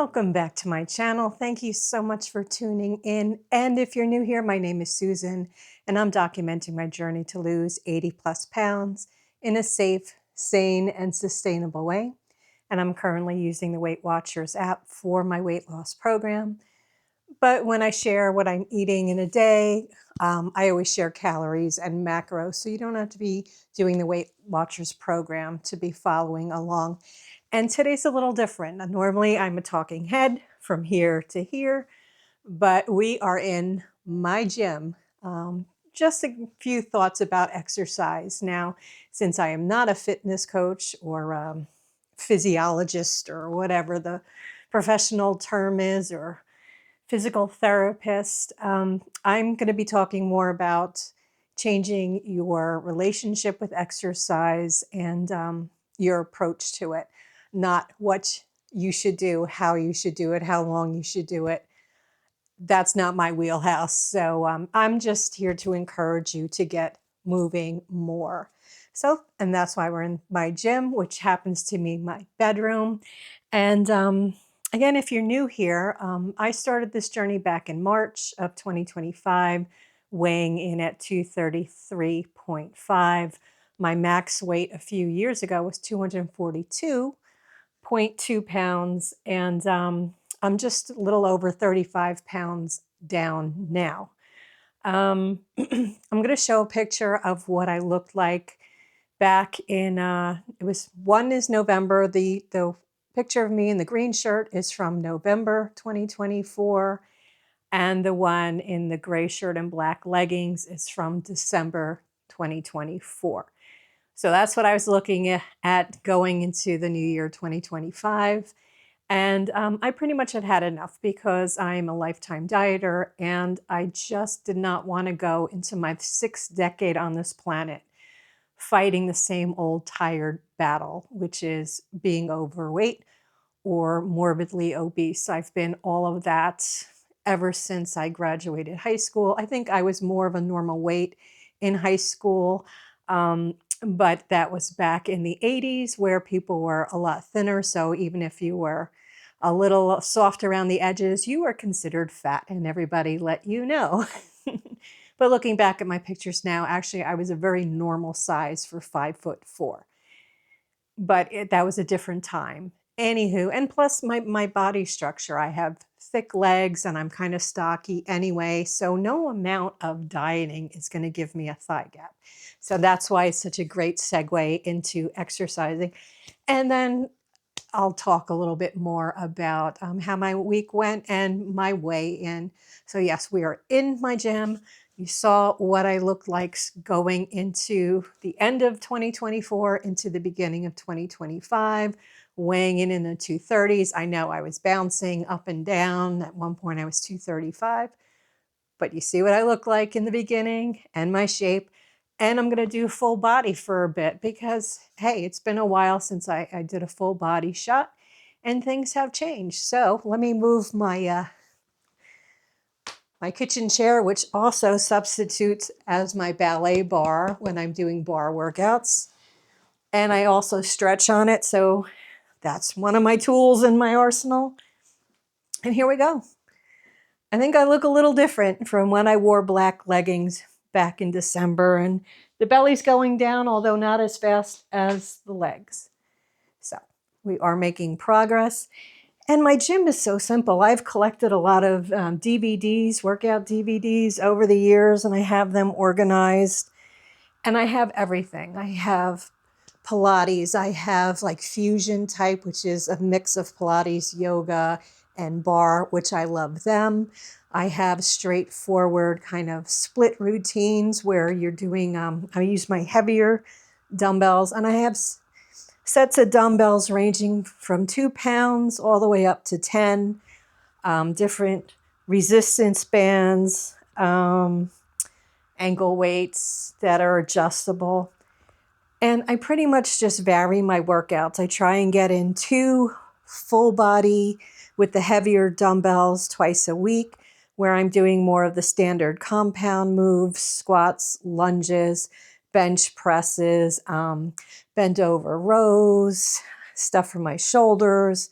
Welcome back to my channel. Thank you so much for tuning in. And if you're new here, my name is Susan, and I'm documenting my journey to lose 80 plus pounds in a safe, sane, and sustainable way. And I'm currently using the Weight Watchers app for my weight loss program. But when I share what I'm eating in a day, I always share calories and macros, so you don't have to be doing the Weight Watchers program to be following along. And today's a little different. Normally, I'm a talking head from here to here, but we are in my gym. Just a few thoughts about exercise. Now, since I am not a fitness coach or physiologist or whatever the professional term is, or physical therapist. I'm going to be talking more about changing your relationship with exercise and your approach to it, not what you should do, how you should do it, how long you should do it. That's not my wheelhouse. So I'm just here to encourage you to get moving more. And that's why we're in my gym, which happens to be my bedroom. And again, if you're new here, I started this journey back in March of 2025, weighing in at 233.5. My max weight a few years ago was 242.2 pounds, and I'm just a little over 35 pounds down now. I'm going to show a picture of what I looked like back in, one is November. The picture of me in the green shirt is from November 2024. And the one in the gray shirt and black leggings is from December 2024. So that's what I was looking at going into the new year 2025. And I pretty much had enough because I'm a lifetime dieter and I just did not want to go into my 6th decade on this planet fighting the same old tired battle, which is being overweight or morbidly obese. I've been all of that ever since I graduated high school. I think I was more of a normal weight in high school, but that was back in the 80s where people were a lot thinner. So even if you were a little soft around the edges, you were considered fat and everybody let you know. But looking back at my pictures now, actually, I was a very normal size for 5'4". But that was a different time. Anywho, and plus my body structure, I have thick legs and I'm kind of stocky anyway. So no amount of dieting is going to give me a thigh gap. So that's why it's such a great segue into exercising. And then I'll talk a little bit more about how my week went and my weigh-in. So yes, we are in my gym. You saw what I looked like going into the end of 2024 into the beginning of 2025, weighing in the 230s. I know I was bouncing up and down. At one point I was 235, but you see what I look like in the beginning and my shape. And I'm going to do full body for a bit because, hey, it's been a while since I did a full body shot and things have changed. So let me move my my kitchen chair, which also substitutes as my ballet bar when I'm doing bar workouts. And I also stretch on it. So that's one of my tools in my arsenal. And here we go. I think I look a little different from when I wore black leggings back in December, and the belly's going down, although not as fast as the legs. So we are making progress. And my gym is so simple. I've collected a lot of DVDs, workout DVDs over the years, and I have them organized. And I have everything. I have Pilates. I have like fusion type, which is a mix of Pilates, yoga, and bar, which I love them. I have straightforward kind of split routines where you're doing, I use my heavier dumbbells, and I have sets of dumbbells ranging from 2 pounds all the way up to 10, different resistance bands, ankle weights that are adjustable. And I pretty much just vary my workouts. I try and get in 2 full body with the heavier dumbbells twice a week, where I'm doing more of the standard compound moves, squats, lunges, bench presses, bent over rows, stuff for my shoulders.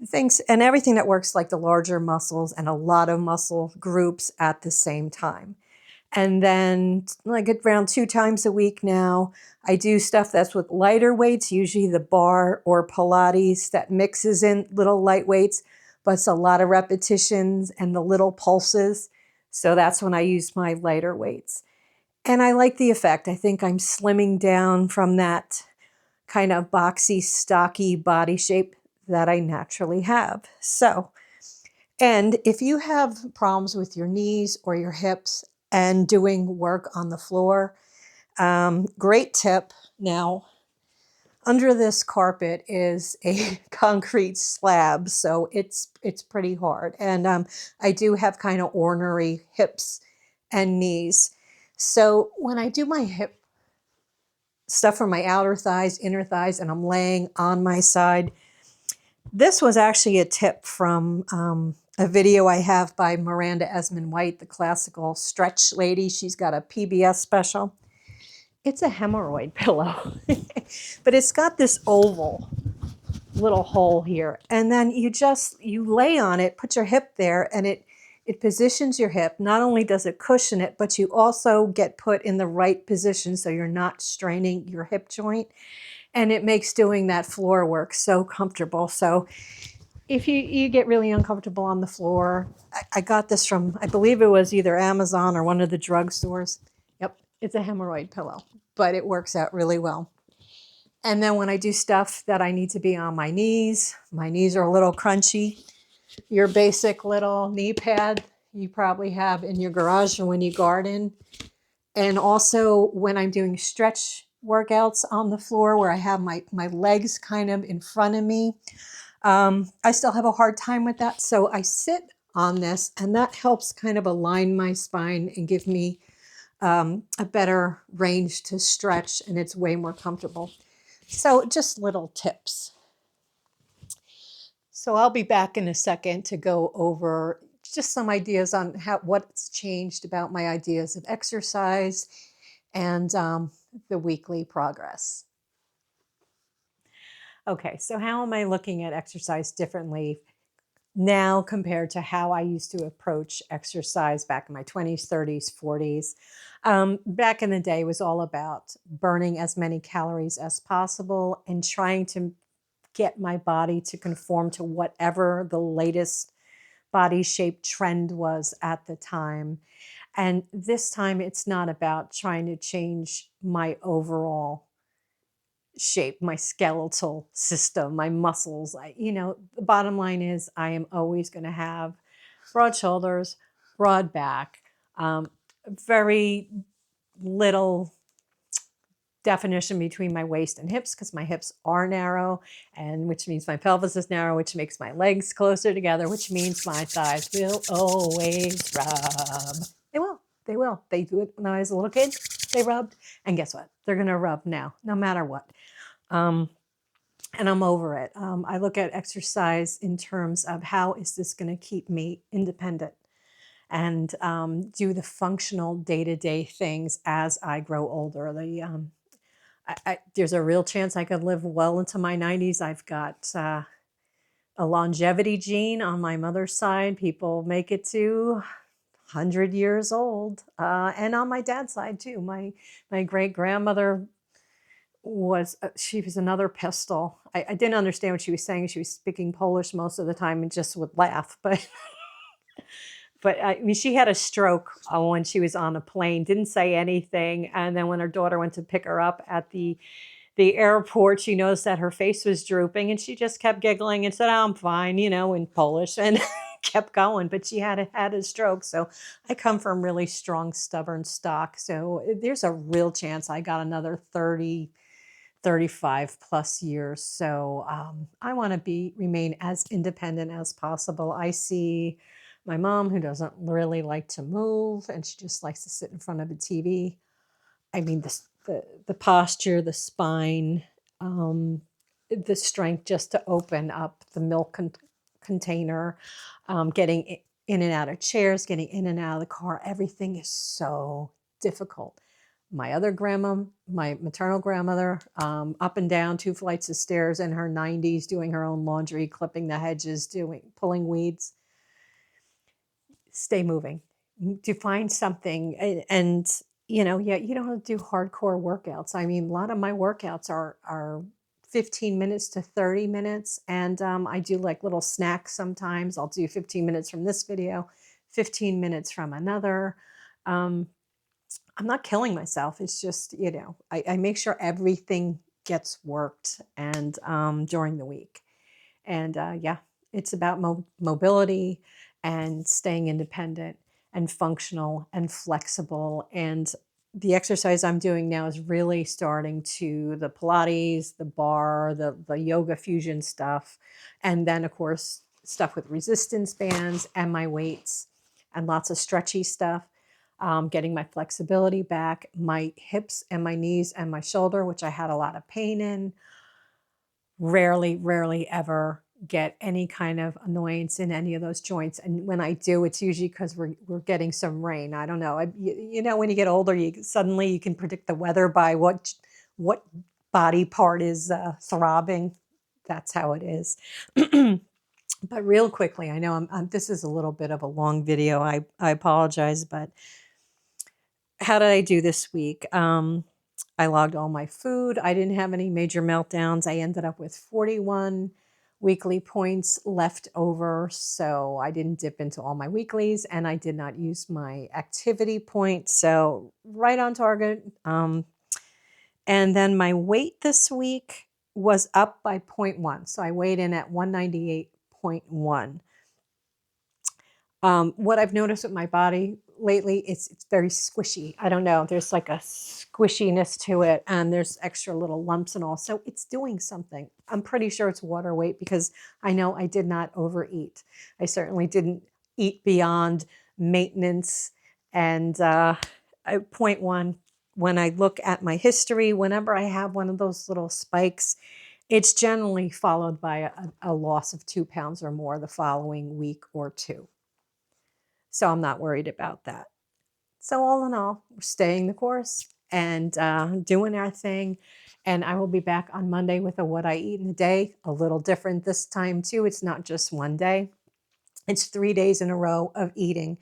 things and everything that works like the larger muscles and a lot of muscle groups at the same time. And then like around 2 times a week now, I do stuff that's with lighter weights, usually the bar or Pilates that mixes in little light weights, but it's a lot of repetitions and the little pulses. So that's when I use my lighter weights. And I like the effect. I think I'm slimming down from that kind of boxy, stocky body shape that I naturally have. So, and if you have problems with your knees or your hips and doing work on the floor, great tip. Now, under this carpet is a concrete slab, so it's pretty hard. And I do have kind of ornery hips and knees. So when I do my hip stuff for my outer thighs, inner thighs, and I'm laying on my side, this was actually a tip from a video I have by Miranda Esmond White, the classical stretch lady. She's got a PBS special. It's a hemorrhoid pillow, but it's got this oval little hole here. And then you lay on it, put your hip there, and it positions your hip. Not only does it cushion it, but you also get put in the right position so you're not straining your hip joint. And it makes doing that floor work so comfortable. So if you get really uncomfortable on the floor, I got this from, I believe it was either Amazon or one of the drugstores. Yep, it's a hemorrhoid pillow, but it works out really well. And then when I do stuff that I need to be on my knees are a little crunchy. Your basic little knee pad you probably have in your garage or when you garden. And also when I'm doing stretch workouts on the floor where I have my legs kind of in front of me, I still have a hard time with that. So I sit on this and that helps kind of align my spine and give me a better range to stretch, and it's way more comfortable. So just little tips. So I'll be back in a second to go over just some ideas on what's changed about my ideas of exercise and the weekly progress. Okay, so how am I looking at exercise differently now compared to how I used to approach exercise back in my 20s, 30s, 40s? Back in the day, it was all about burning as many calories as possible and trying to get my body to conform to whatever the latest body shape trend was at the time. And this time, it's not about trying to change my overall shape, my skeletal system, my muscles. The bottom line is I am always going to have broad shoulders, broad back, very little definition between my waist and hips because my hips are narrow, and which means my pelvis is narrow, which makes my legs closer together, which means my thighs will always rub. They will. They will. They do it when I was a little kid. They rubbed. And guess what? They're going to rub now, no matter what. And I'm over it. I look at exercise in terms of how is this going to keep me independent and do the functional day-to-day things as I grow older. There's a real chance I could live well into my 90s. I've got a longevity gene on my mother's side. People make it to 100 years old. And on my dad's side too. My great-grandmother she was another pistol. I didn't understand what she was saying. She was speaking Polish most of the time and just would laugh. But I mean, she had a stroke when she was on a plane, didn't say anything. And then when her daughter went to pick her up at the airport, she noticed that her face was drooping and she just kept giggling and said, "Oh, I'm fine," in Polish, and kept going. But she had a stroke. So I come from really strong, stubborn stock. So there's a real chance I got another 30, 35 plus years. So I want to remain as independent as possible. I see my mom, who doesn't really like to move, and she just likes to sit in front of a TV. I mean, the posture, the spine, the strength just to open up the milk container, getting in and out of chairs, getting in and out of the car. Everything is so difficult. my other grandma, my maternal grandmother, up and down 2 flights of stairs in her 90s, doing her own laundry, clipping the hedges, pulling weeds. Stay moving. To find something, and yeah, you don't have to do hardcore workouts. I mean, a lot of my workouts are 15 minutes to 30 minutes, and I do like little snacks sometimes. I'll do 15 minutes from this video, 15 minutes from another. Um, I'm not killing myself. It's just, I make sure everything gets worked and during the week. And yeah, it's about mobility and staying independent and functional and flexible. And the exercise I'm doing now is really starting to the Pilates, the bar, the yoga fusion stuff. And then, of course, stuff with resistance bands and my weights and lots of stretchy stuff. Getting my flexibility back, my hips and my knees and my shoulder, which I had a lot of pain in. Rarely ever get any kind of annoyance in any of those joints. And when I do, it's usually because we're getting some rain. I don't know. When you get older, suddenly you can predict the weather by what body part is throbbing. That's how it is. But real quickly, I know this is a little bit of a long video. I apologize, but how did I do this week? I logged all my food. I didn't have any major meltdowns. I ended up with 41 weekly points left over. So I didn't dip into all my weeklies, and I did not use my activity points. So right on target. And then my weight this week was up by 0.1. So I weighed in at 198.1. What I've noticed with my body lately, it's very squishy. I don't know. There's like a squishiness to it, and there's extra little lumps and all. So it's doing something. I'm pretty sure it's water weight because I know I did not overeat. I certainly didn't eat beyond maintenance. And 0.1, when I look at my history, whenever I have one of those little spikes, it's generally followed by a loss of 2 pounds or more the following week or two. So I'm not worried about that. So all in all, we're staying the course and doing our thing. And I will be back on Monday with a what I eat in a day, a little different this time too. It's not just one day. It's 3 days in a row of eating.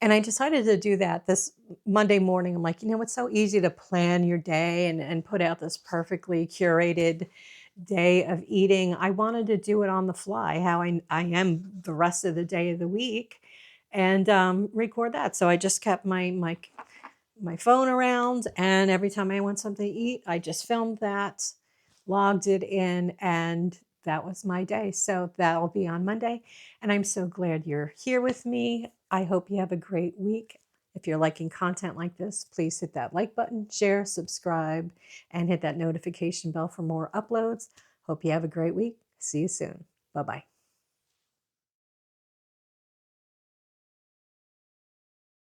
And I decided to do that this Monday morning. I'm like, it's so easy to plan your day and put out this perfectly curated day of eating. I wanted to do it on the fly, how I am the rest of the day of the week, and record that. So I just kept my phone around, and every time I want something to eat, I just filmed that, logged it in, and that was my day. So that'll be on Monday. And I'm so glad you're here with me. I hope you have a great week. If you're liking content like this, please hit that like button, share, subscribe, and hit that notification bell for more uploads. Hope you have a great week. See you soon. Bye-bye.